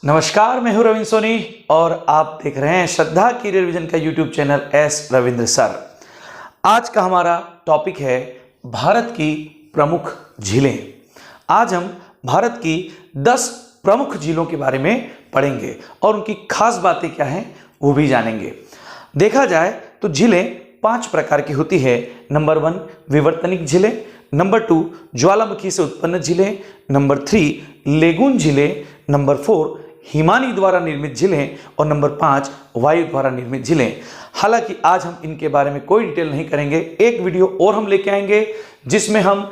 नमस्कार, मैं हूं रविंद्र सोनी और आप देख रहे हैं श्रद्धा करियर विजन का YouTube channel S Ravindra sir. आज का हमारा टॉपिक है भारत की प्रमुख झीलें। आज हम भारत की 10 प्रमुख झीलों के बारे में पढ़ेंगे और उनकी खास बातें क्या हैं वो भी जानेंगे। देखा जाए तो झीलें 5 प्रकार की होती है। नंबर 1 विवर्तनिक झीलें, नंबर 2 ज्वालामुखी से उत्पन्न झीलें, नंबर 3 लेगून झीलें, नंबर 4 हिमानी द्वारा निर्मित झीलें और नंबर 5 वायु द्वारा निर्मित झीलें। हालांकि आज हम इनके बारे में कोई डिटेल नहीं करेंगे, एक वीडियो और हम लेके आएंगे जिसमें हम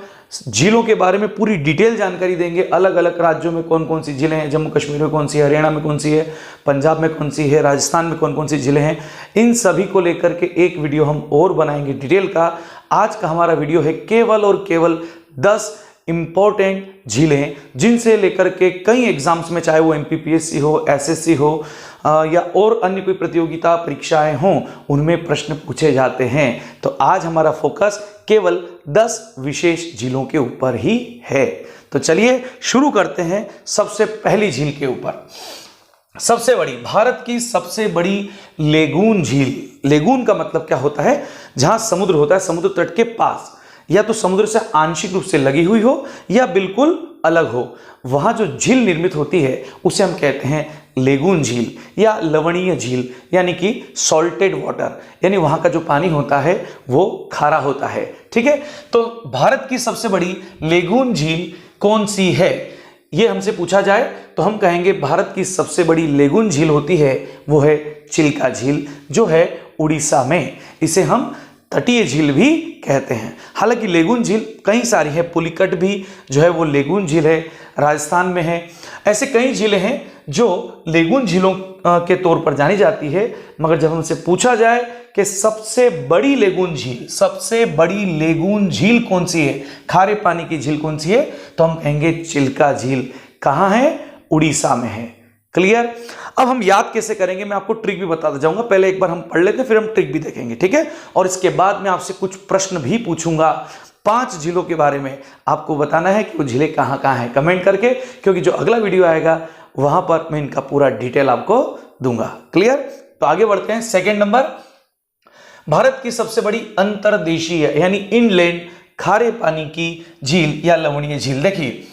झीलों के बारे में पूरी डिटेल जानकारी देंगे। अलग अलग राज्यों में कौन कौन सी झीलें हैं, जम्मू कश्मीर में कौन सी है, हरियाणा में कौन सी है, पंजाब में कौन सी है, राजस्थान में कौन कौन सी झीलें हैं, इन सभी को लेकर के एक वीडियो हम और बनाएंगे डिटेल का। आज का हमारा वीडियो है केवल और केवल 10 इंपॉर्टेंट झीलें जिनसे लेकर के कई एग्जाम्स में, चाहे वो एमपीपीएससी हो, एसएससी हो या और अन्य कोई प्रतियोगिता परीक्षाएं हों, उनमें प्रश्न पूछे जाते हैं। तो आज हमारा फोकस केवल 10 विशेष झीलों के ऊपर ही है। तो चलिए शुरू करते हैं सबसे पहली झील के ऊपर। सबसे बड़ी, भारत की सबसे बड़ी लेगून झील। लेगून का मतलब क्या होता है? जहां समुद्र होता है, समुद्र तट के पास, या तो समुद्र से आंशिक रूप से लगी हुई हो या बिल्कुल अलग हो, वहां जो झील निर्मित होती है उसे हम कहते हैं लेगून झील या लवणीय झील, यानी कि सॉल्टेड वाटर, यानी वहां का जो पानी होता है वो खारा होता है। ठीक है, तो भारत की सबसे बड़ी लेगून झील कौन सी है, ये हमसे पूछा जाए तो हम कहेंगे भारत की सबसे बड़ी लेगून झील होती है वो है चिल्का झील, जो है उड़ीसा में। इसे हम तटीय झील भी कहते हैं। हालांकि लेगून झील कई सारी है, पुलिकट भी जो है वो लेगून झील है, राजस्थान में है। ऐसे कई झीलें हैं जो लेगून झीलों के तौर पर जानी जाती है। मगर जब हमसे पूछा जाए कि सबसे बड़ी लेगून झील कौन सी है, खारे पानी की झील कौन सी है, तो हम कहेंगे चिल्का झील। कहाँ है? उड़ीसा में है। क्लियर? अब हम याद कैसे करेंगे, मैं आपको ट्रिक भी बताता जाऊंगा। पहले एक बार हम पढ़ लेते हैं, फिर हम ट्रिक भी देखेंगे। ठीक है, और इसके बाद मैं आपसे कुछ प्रश्न भी पूछूंगा 5 झीलों के बारे में। आपको बताना है कि वो झीलें कहाँ कहाँ हैं कमेंट करके, क्योंकि जो अगला वीडियो आएगा वहां पर मैं इनका पूरा डिटेल आपको दूंगा। क्लियर? तो आगे बढ़ते हैं। सेकेंड नंबर, भारत की सबसे बड़ी अंतर्देशीय यानी इनलैंड खारे पानी की झील या लवणीय झील। देखिए,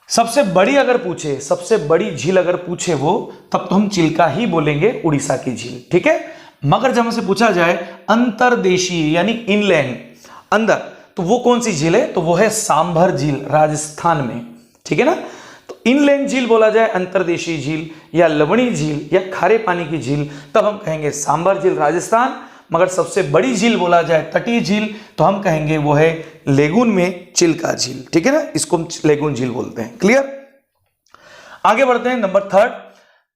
सबसे बड़ी अगर पूछे, सबसे बड़ी झील अगर पूछे वो, तब तो हम चिल्का ही बोलेंगे, उड़ीसा की झील। ठीक है, मगर जब हमसे पूछा जाए अंतर्देशीय यानी इनलैंड, अंदर, तो वो कौन सी झील है, तो वो है सांभर झील, राजस्थान में। ठीक है ना, तो इनलैंड झील बोला जाए, अंतर्देशीय झील या लवणीय झील या खारे पानी की झील, तब हम कहेंगे सांभर झील, राजस्थान। मगर सबसे बड़ी झील बोला जाए, तटीय झील, तो हम कहेंगे वो है लेगून में चिल्का झील। ठीक है ना, इसको हम लेगून झील बोलते हैं। क्लियर? आगे बढ़ते हैं। नंबर 3,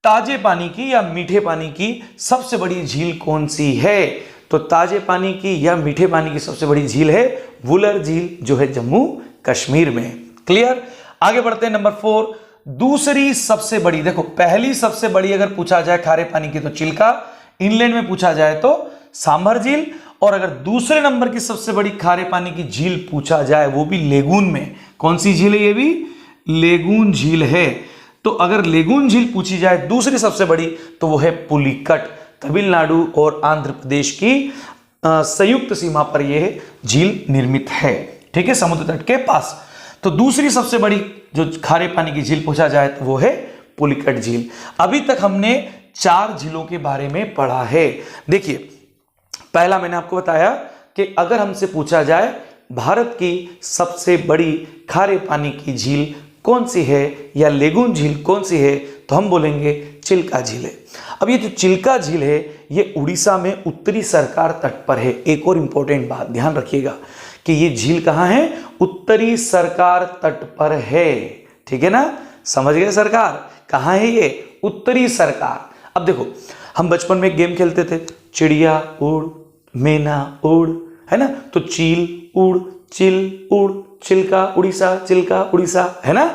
ताजे पानी की या मीठे पानी की सबसे बड़ी झील कौन सी है, तो ताजे पानी की या मीठे पानी की सबसे बड़ी झील है वुलर झील, जो है जम्मू कश्मीर में। क्लियर? आगे बढ़ते हैं। नंबर 4, दूसरी सबसे बड़ी। देखो, पहली सबसे बड़ी अगर पूछा जाए खारे पानी की तो चिल्का, इनलैंड में पूछा जाए तो सांभर झील, और अगर दूसरे नंबर की सबसे बड़ी खारे पानी की झील पूछा जाए वो भी लेगून में, कौन सी झील है, ये भी लेगून झील है। तो अगर लेगून झील पूछी जाए दूसरी सबसे बड़ी, तो वो है पुलिकट, तमिलनाडु और आंध्र प्रदेश की संयुक्त सीमा पर यह झील निर्मित है। ठीक है, समुद्र तट के पास। तो दूसरी सबसे बड़ी जो खारे पानी की झील पूछा जाए तो वो है पुलिकट झील। अभी तक हमने 4 झीलों के बारे में पढ़ा है। देखिए, पहला मैंने आपको बताया कि अगर हमसे पूछा जाए भारत की सबसे बड़ी खारे पानी की झील कौन सी है या लेगून झील कौन सी है, तो हम बोलेंगे चिल्का झील है। अब ये जो चिल्का झील है ये उड़ीसा में उत्तरी सरकार तट पर है। एक और इंपॉर्टेंट बात ध्यान रखिएगा कि ये झील कहाँ है, उत्तरी सरकार तट पर है। ठीक है ना, समझ गए सरकार? कहाँ है ये? उत्तरी सरकार। अब देखो, हम बचपन में एक गेम खेलते थे, चिड़िया उड़ मैना उड़, है ना, तो चील उड़ चिल उड़, चिल्का उड़ीसा, चिल्का उड़ीसा, है ना।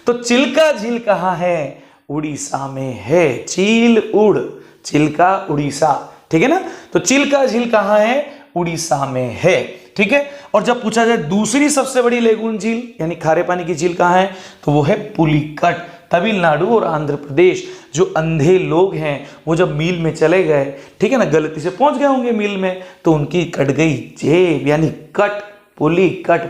तो चिल्का झील कहाँ है? उड़ीसा में है। चील उड़, चिल्का उड़ीसा। ठीक है ना, तो चिल्का झील कहाँ है? उड़ीसा में है। ठीक है, और जब पूछा जाए दूसरी सबसे बड़ी लेगून झील यानी खारे पानी की झील कहाँ है, तो वो है पुलिकट, तमिलनाडु और आंध्र प्रदेश। जो अंधे लोग हैं वो जब मील में चले गए, ठीक है ना, गलती से पहुंच गए होंगे मील में, तो उनकी कट गई जेब, यानी कट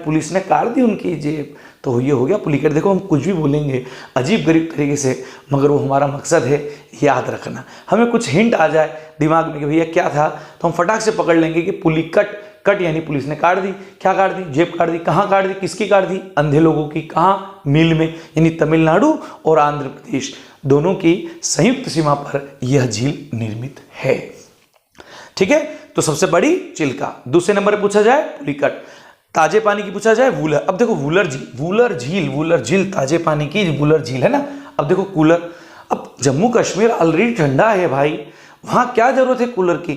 पुलिस ने काट दी उनकी जेब। तो ये हो गया पुलिकट। देखो हम कुछ भी बोलेंगे अजीब गरीब तरीके से, मगर वो हमारा मकसद है याद रखना। हमें कुछ हिंट आ जाए दिमाग में कि भैया क्या था, तो हम फटाक से पकड़ लेंगे कि पुलिकट, कट यानी पुलिस ने काट दी। क्या काट दी? जेब काट दी। कहाँ काट दी? किसकी काट दी? अंधे लोगों की। कहाँ? मील में, यानी तमिलनाडु और आंध्र प्रदेश दोनों की संयुक्त सीमा पर यह झील निर्मित है। ठीक है, तो सबसे बड़ी चिल्का। दूसरे नंबर पर पूछा जाए पुलिकट। ताजे पानी की पूछा जाए वूलर। अब देखो वूलर झील ताजे पानी की वूलर झील है ना। अब देखो कूलर, अब जम्मू कश्मीर ऑलरेडी ठंडा है भाई, वहां क्या जरूरत है कूलर की?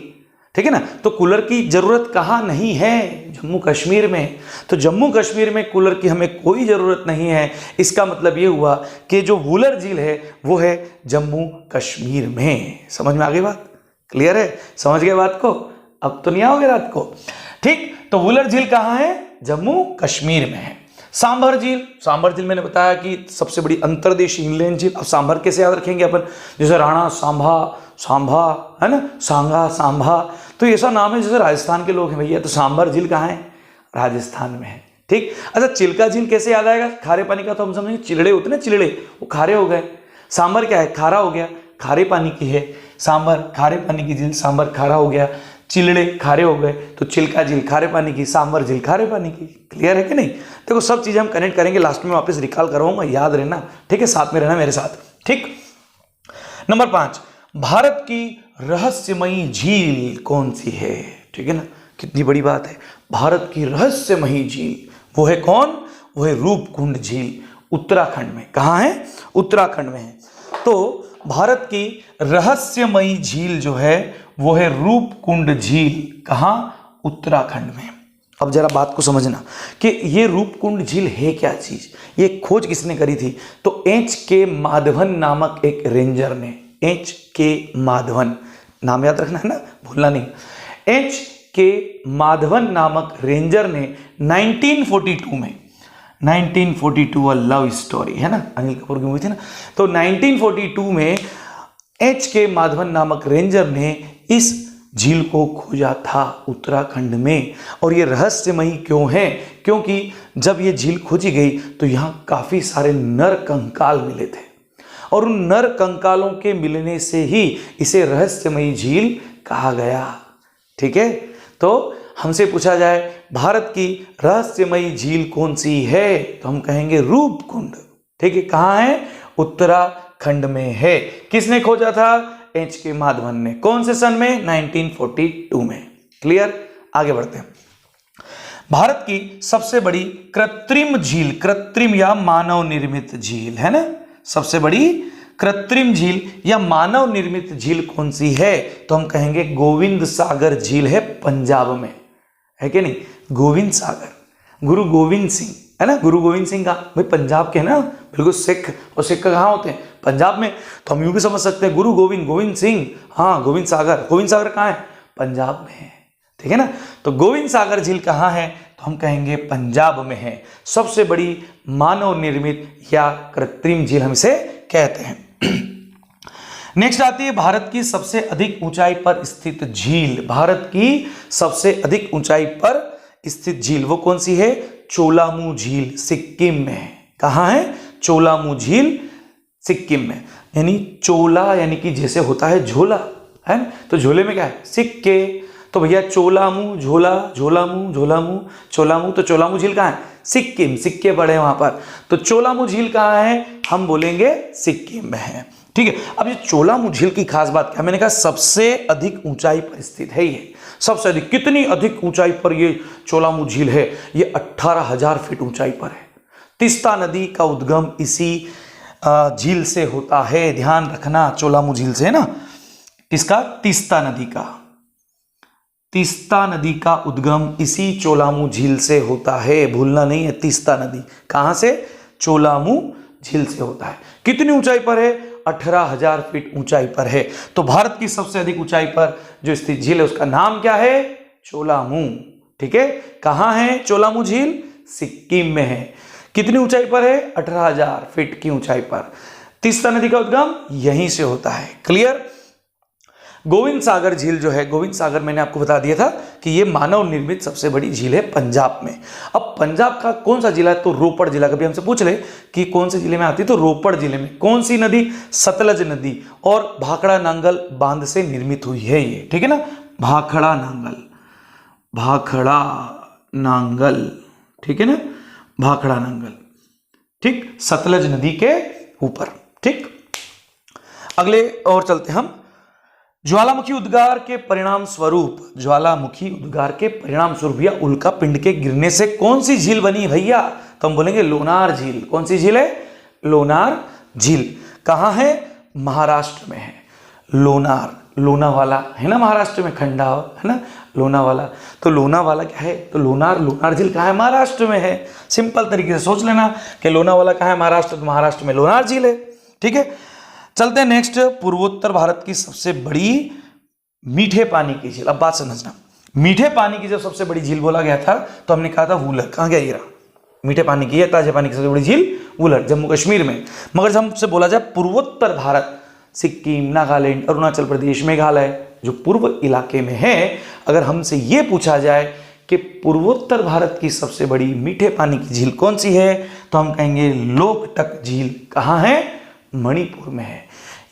ठीक है ना, तो कूलर की जरूरत कहाँ नहीं है? जम्मू कश्मीर में। तो जम्मू कश्मीर में कूलर की हमें कोई जरूरत नहीं है। इसका मतलब ये हुआ कि जो वूलर झील है वो है जम्मू कश्मीर में। समझ में आ गई बात? क्लियर है? समझ गए बात को? अब तो नहीं आओगे रात को। ठीक, तो वूलर झील कहाँ है? जम्मू कश्मीर में है। सांभर झील मैंने बताया कि सबसे बड़ी अंतर्देशीय इनलैंड झील। अब सांभर कैसे याद रखेंगे अपन? जैसे राणा सांभा है ना, सांगा सांभा, तो ऐसा नाम है जैसे राजस्थान के लोग हैं भैया। तो सांभर झील कहाँ है? राजस्थान में है। ठीक, अच्छा चिल्का झील कैसे याद आएगा? खारे पानी का तो हम समझेंगे, चिलड़े होते ना, चिलड़े वो खारे हो गए। सांभर क्या है? खारा हो गया, खारे पानी की है। सांभर खारे पानी की झील, सांभर खारा हो गया, चिलड़े खारे हो गए, तो चिल्का झील खारे पानी की, सांभर झील खारे पानी की। क्लियर है कि नहीं? देखो सब चीजें हम कनेक्ट करेंगे, लास्ट में वापस रिकॉल करवाऊंगा, याद रहना। ठीक है, साथ में रहना मेरे साथ। ठीक, नंबर 5, भारत की रहस्यमयी झील कौन सी है? ठीक है ना, कितनी बड़ी बात है। भारत की रहस्यमयी झील वो है कौन? वो है रूपकुंड झील, उत्तराखंड में। कहाँ है? उत्तराखंड में है। तो भारत की रहस्यमयी झील जो है वो है रूपकुंड झील। कहाँ? उत्तराखंड में। अब जरा बात को समझना कि ये रूपकुंड झील है क्या चीज, ये खोज किसने करी थी? तो H.K. माधवन नामक एक रेंजर ने, H.K. माधवन, नाम याद रखना है ना, भूलना नहीं। H.K. माधवन नामक रेंजर ने 1942 में, 1942 लव स्टोरी है ना, अनिल कपूर की मूवी थी ना, तो 1942 में H.K. माधवन नामक रेंजर ने इस झील को खोजा था उत्तराखंड में। और ये रहस्यमयी क्यों है? क्योंकि जब ये झील खोजी गई तो यहाँ काफी सारे नर कंकाल मिले थे, और उन नर कंकालों के मिलने से ही इसे रहस्यमयी झील कहा गया। ठीक है, तो हमसे पूछा जाए भारत की रहस्यमयी झील कौन सी है, तो हम कहेंगे रूपकुंड। ठीक है, कहाँ है? उत्तराखंड में है। किसने खोजा था? H.K. माधवन ने। कौन से सन में? 1942 में। क्लियर? आगे बढ़ते हैं। भारत की सबसे बड़ी कृत्रिम झील, कृत्रिम या मानव निर्मित झील है ना, सबसे बड़ी कृत्रिम झील या मानव निर्मित झील कौन सी है? तो हम कहेंगे गोविंद सागर झील है, पंजाब में है कि नहीं? गोविंद सागर, गुरु गोविंद सिंह है ना, गुरु गोविंद सिंह का भाई पंजाब के है ना, बिल्कुल सिख, और सिख कहाँ होते हैं? पंजाब में। तो हम यूं भी समझ सकते हैं गुरु गोविंद सिंह, हाँ गोविंद सागर कहाँ है? पंजाब में है। ठीक है ना, तो गोविंद सागर झील कहाँ है? तो हम कहेंगे पंजाब में है। सबसे बड़ी मानव निर्मित या कृत्रिम झील हम इसे कहते हैं। नेक्स्ट आती है भारत की सबसे अधिक ऊंचाई पर स्थित झील। भारत की सबसे अधिक ऊंचाई पर स्थित झील वो कौन सी है? चोलामू झील, सिक्किम में है। कहाँ है? चोलामू झील सिक्किम में। यानी चोला यानी कि जैसे होता है झोला है ना, तो झोले में क्या है? सिक्के। तो भैया चोलामू, झोला, चोलामू, तो चोलामू झील कहाँ है? सिक्किम, सिक्के पड़े वहां पर। तो चोलामू झील कहाँ है? हम बोलेंगे सिक्किम में है। ठीक है, अब ये चोलामू झील की खास बात क्या? मैंने कहा सबसे अधिक ऊंचाई पर स्थित है ये, सबसे अधिक। कितनी अधिक ऊंचाई पर ये चोलामू झील है? ये 18,000 फीट ऊंचाई पर है। तीस्ता नदी का उद्गम इसी झील से होता है, ध्यान रखना, चोलामू झील से है ना। किसका? तीस्ता नदी का। तीस्ता नदी का उद्गम इसी चोलामू झील से होता है, भूलना नहीं है। तीस्ता नदी कहां से? चोलामू झील से होता है। कितनी ऊंचाई पर है? 18,000 फीट ऊंचाई पर है। तो भारत की सबसे अधिक ऊंचाई पर जो स्थित झील है उसका नाम क्या है? चोलामू। ठीक है, कहां है चोलामू झील? सिक्किम में है। कितनी ऊंचाई पर है? 18,000 फीट की ऊंचाई पर। तीस्ता नदी का उद्गम यहीं से होता है। क्लियर। गोविंद सागर झील जो है, गोविंद सागर मैंने आपको बता दिया था कि ये मानव निर्मित सबसे बड़ी झील है पंजाब में। अब पंजाब का कौन सा जिला है, तो रोपड़ जिला। कभी हमसे पूछ ले कि कौन से जिले में आती है, तो रोपड़ जिले में। कौन सी नदी, सतलज नदी और भाखड़ा नांगल बांध से निर्मित हुई है ये, ठीक है ना, भाखड़ा नांगल, भाखड़ा नांगल, ठीक है ना, भाखड़ा नांगल, ठीक, सतलज नदी के ऊपर। ठीक, अगले और चलते हम। ज्वालामुखी उद्गार के परिणाम स्वरूप, ज्वालामुखी उद्गार के परिणाम स्वरूप या उल्का पिंड के गिरने से कौन सी झील बनी भैया, तो हम बोलेंगे लोनार झील। कौन सी झील है, लोनार झील। कहां है, महाराष्ट्र में है लोनार, लोनावाला है ना, महाराष्ट्र में खंडा है ना लोनावाला। तो लोनावाला क्या है, तो लोनार झील कहाँ है, महाराष्ट्र में है। सिंपल तरीके से सोच लेना कि लोनावाला कहाँ है, महाराष्ट्र, तो महाराष्ट्र में लोनार झील है। ठीक है, चलते हैं नेक्स्ट। पूर्वोत्तर भारत की सबसे बड़ी मीठे पानी की झील। अब बात समझना, मीठे पानी की जब सबसे बड़ी झील बोला गया था तो हमने कहा था वुलर। कहाँ गया ये रहा, मीठे पानी की है, ताजे पानी की सबसे बड़ी झील वुलर, जम्मू कश्मीर में। मगर जब हमसे बोला जाए पूर्वोत्तर भारत, सिक्किम, नागालैंड, अरुणाचल प्रदेश, मेघालय, जो पूर्व इलाके में है, अगर हमसे ये पूछा जाए कि पूर्वोत्तर भारत की सबसे बड़ी मीठे पानी की झील कौन सी है, तो हम कहेंगे लोकटक झील। कहाँ है, मणिपुर में है।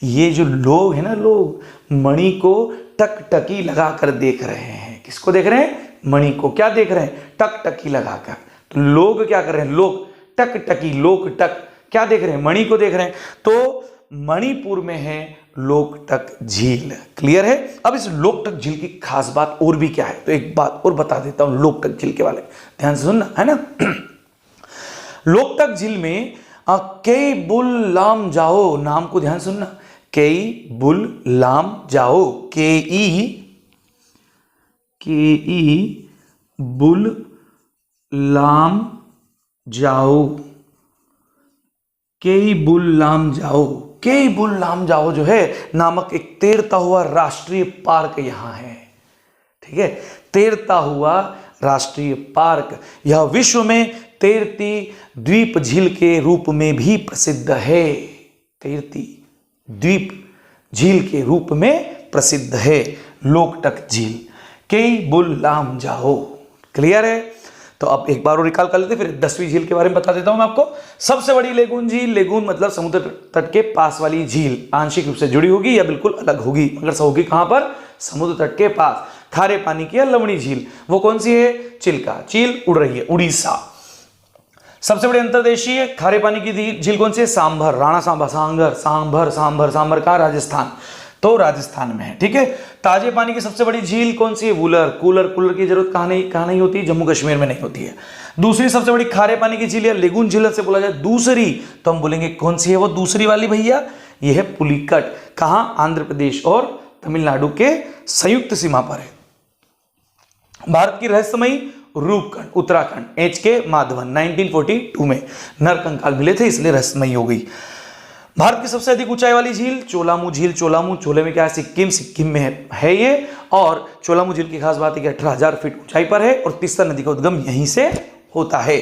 ये जो लोग हैं ना, लोग मणि को टकटकी लगाकर देख रहे हैं। किसको देख रहे हैं, मणि को। क्या देख रहे हैं, टकटकी लगाकर। तो लोग क्या कर रहे हैं, लोग टकटकी, लोकटक क्या देख रहे हैं, मणि को देख रहे हैं। तो मणिपुर में है लोकटक झील। क्लियर है। अब इस लोकटक झील की खास बात और भी क्या है, तो एक बात और बता देता हूं लोकटक झील के बारे में, ध्यान से सुनना है ना। लोकटक झील में केई बुल लाम जाओ, नाम को ध्यान सुनना, केई बुल लाम जाओ, केई बुल लाम जाओ, केई बुल लाम जाओ, केई बुल लाम जाओ जो है नामक एक तैरता हुआ राष्ट्रीय पार्क यहां है। ठीक है, तैरता हुआ राष्ट्रीय पार्क, यह विश्व में तैरती द्वीप झील के रूप में भी प्रसिद्ध है। तैरती द्वीप झील के रूप में प्रसिद्ध है लोकटक झील, केई बुल लाम जाओ। क्लियर है। तो अब एक बार और रिकॉल कर लेते, फिर 10वीं झील के बारे में बता देता हूं मैं आपको। सबसे बड़ी लेगून झील, लेगून मतलब समुद्र तट के पास वाली झील, आंशिक रूप से जुड़ी होगी या बिल्कुल अलग होगी, मगर होगी कहां पर, समुद्र तट के पास। खारे पानी की लवणी झील, वो कौन सी है, चिल्का, चील उड़ रही है, उड़ीसा। सबसे बड़ी अंतर्देशीय खारे पानी की झील कौन सी है, सांभर, राणा सांभर, सांभर का राजस्थान, तो राजस्थान में है। ठीक है। ताजे पानी की सबसे बड़ी झील कौन सी है, वुलर। कूलर की जरूरत कहां नहीं होती, जम्मू कश्मीर में नहीं होती है। दूसरी सबसे बड़ी खारे पानी की झील या लेगून झील से बोला जाए दूसरी, तो हम बोलेंगे कौन सी है वो दूसरी वाली भैया, ये है पुलिकट। कहां, आंध्र प्रदेश और तमिलनाडु के संयुक्त सीमा पर है। भारत की रहस्यमयी रूपखंड, उत्तराखंड, H.K. माधवन 1942 में नरकंकाल मिले थे, इसलिए रहस्यमयी हो गई। भारत की सबसे अधिक ऊंचाई वाली झील चोलामू झील, चोले में क्या है, सिक्किम में है ये। और चोलामू झील की खास बात है कि 18,000 फीट ऊंचाई पर है और तीस्ता नदी का उद्गम यहीं से होता है।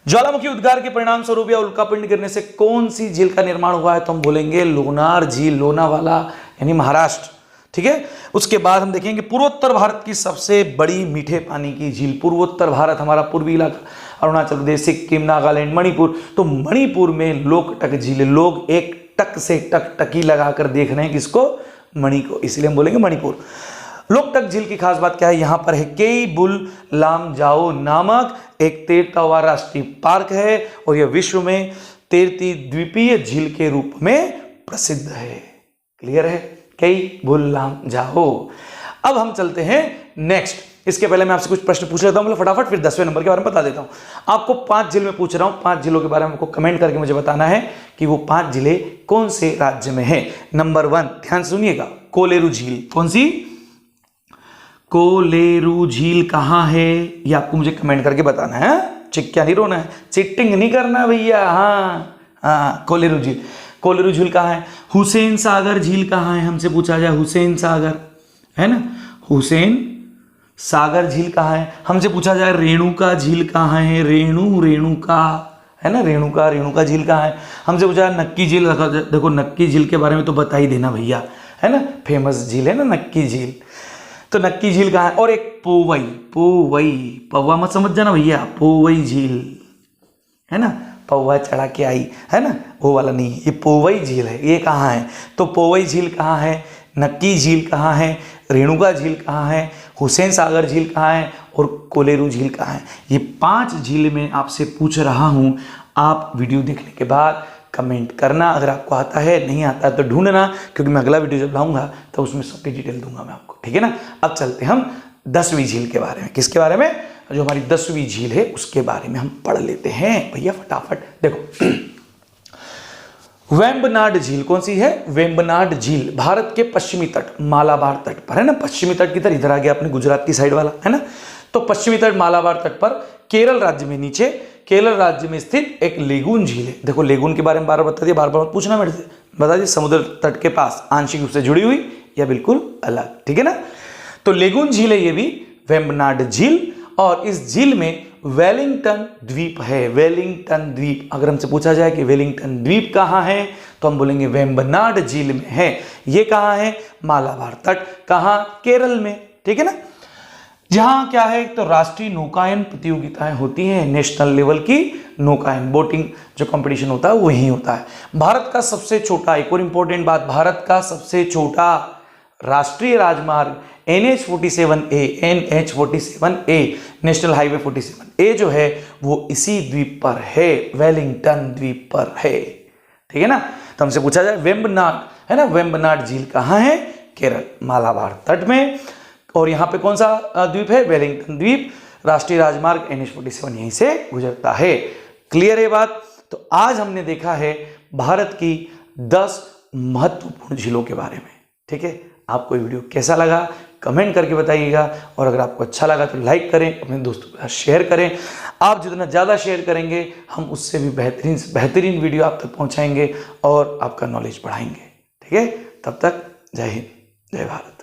ज्वालामुखी उद्गार के परिणाम स्वरूप या उल्कापिंड गिरने से कौन सी झील का निर्माण हुआ है, तो हम बोलेंगे लोनार झील, लोनावाला यानी महाराष्ट्र। ठीक है। उसके बाद हम देखेंगे पूर्वोत्तर भारत की सबसे बड़ी मीठे पानी की झील। पूर्वोत्तर भारत हमारा पूर्वी इलाका, अरुणाचल प्रदेश, सिक्किम, नागालैंड, मणिपुर। तो मणिपुर में लोकटक झील, लोग एक टक से टकटकी लगाकर देख रहे हैं किसको, मणि को, इसलिए हम बोलेंगे मणिपुर। लोकटक झील की खास बात क्या है, यहां पर है केई बुल लाम जाओ नामक एक तैरता हुआ राष्ट्रीय पार्क है और यह विश्व में तैरती द्वीपीय झील के रूप में प्रसिद्ध है। क्लियर है, कई बुल लाम जाओ। अब हम चलते हैं नेक्स्ट। इसके पहले मैं आपसे कुछ प्रश्न पूछ लेता हूं, मतलब फटाफट, फिर 10वें नंबर के बारे में बता देता हूं। आपको 5 जिले में पूछ रहा हूं, 5 जिलों के बारे में आपको कमेंट करके मुझे बताना है कि वो 5 जिले कौन से राज्य में है। नंबर 1, ध्यान सुनिएगा, कोलेरू झील। कौन सी, कोलेरू झील कहां है, ये आपको मुझे कमेंट करके बताना है। चिक्किया नहीं रोना है, चिटिंग नहीं करना भैया। हाँ, कोलेरू झील, कोलेरू झील कहाँ है। हुसैन सागर झील कहाँ है, हमसे पूछा जाए, हुसैन सागर है ना, हुसैन सागर झील कहाँ है। हमसे पूछा जाए रेणुका झील कहाँ है, रेणुका है ना। रेणुका झील कहाँ है। हमसे पूछा नक्की झील, देखो नक्की झील के बारे में तो बता ही देना भैया, है ना, फेमस झील है ना नक्की झील। तो नक्की झील कहाँ है। और एक पोवई पौवा मत समझ जाना भैया, पोवई झील है ना, पौवा चढ़ा के आई है ना, वो वाला नहीं, ये पोवई झील है। ये कहाँ है, तो पोवई झील कहाँ है, नक्की झील कहाँ है, रेणुका झील कहाँ है, हुसैन सागर झील कहाँ है और कोलेरू झील कहाँ है। ये 5 झील में आपसे पूछ रहा हूँ। आप वीडियो देखने के बाद कमेंट करना, अगर आपको आता है, नहीं आता है तो ढूंढना, क्योंकि मैं अगला वीडियो जब लाऊंगा तो उसमें सबकी डिटेल दूंगा मैं आपको, ठीक है ना। अब चलते हम 10वीं झील के बारे में। किसके बारे में, जो हमारी 10वीं झील है उसके बारे में हम पढ़ लेते हैं भैया फटाफट। देखो वेम्बनाड झील कौन सी है, वेम्बनाड झील भारत के पश्चिमी तट मालाबार तट पर है ना, पश्चिमी तट किधर, इधर आ गया अपने गुजरात की साइड वाला है ना। तो पश्चिमी तट मालाबार तट पर केरल राज्य में, नीचे केरल राज्य में स्थित एक लेगून झील है। देखो लेगून के बारे में बार बार बता दिया, बार बार पूछना मेरे से, बता दिए समुद्र तट के पास आंशिक रूप से जुड़ी हुई या बिल्कुल अलग, ठीक है ना। तो लेगून झील है ये भी, वेम्बनाड झील। और इस झील में वेलिंगटन द्वीप है, वेलिंगटन द्वीप। अगर हमसे पूछा जाए कि वेलिंगटन द्वीप कहाँ है तो हम बोलेंगे वेम्बनाड झील में है। ये कहाँ है, मालाबार तट, कहाँ, केरल में, ठीक है ना। जहां क्या है, तो राष्ट्रीय नौकायन प्रतियोगिताएं होती हैं, नेशनल लेवल की नौकायन बोटिंग जो कंपटीशन होता है वही होता है। भारत का सबसे छोटा, एक और इंपॉर्टेंट बात, भारत का सबसे छोटा राष्ट्रीय राजमार्ग NH47A नेशनल हाईवे 47A जो है वो इसी द्वीप पर है, वेलिंगटन द्वीप पर है, ठीक है ना। तो हमसे पूछा जाए वेम्बनाड है ना, वेम्बनाड झील कहाँ है, केरल मालाबार तट में। और यहाँ पे कौन सा द्वीप है, वेलिंगटन द्वीप। राष्ट्रीय राजमार्ग NH47 यहीं से गुजरता है। क्लियर है बात। तो आज हमने देखा है भारत की 10 महत्वपूर्ण झीलों के बारे में, ठीक है। आपको ये वीडियो कैसा लगा कमेंट करके बताइएगा, और अगर आपको अच्छा लगा तो लाइक करें, अपने दोस्तों के साथ शेयर करें। आप जितना ज़्यादा शेयर करेंगे हम उससे भी बेहतरीन से बेहतरीन वीडियो आप तक पहुंचाएंगे और आपका नॉलेज बढ़ाएंगे, ठीक है। तब तक जय हिंद, जय भारत।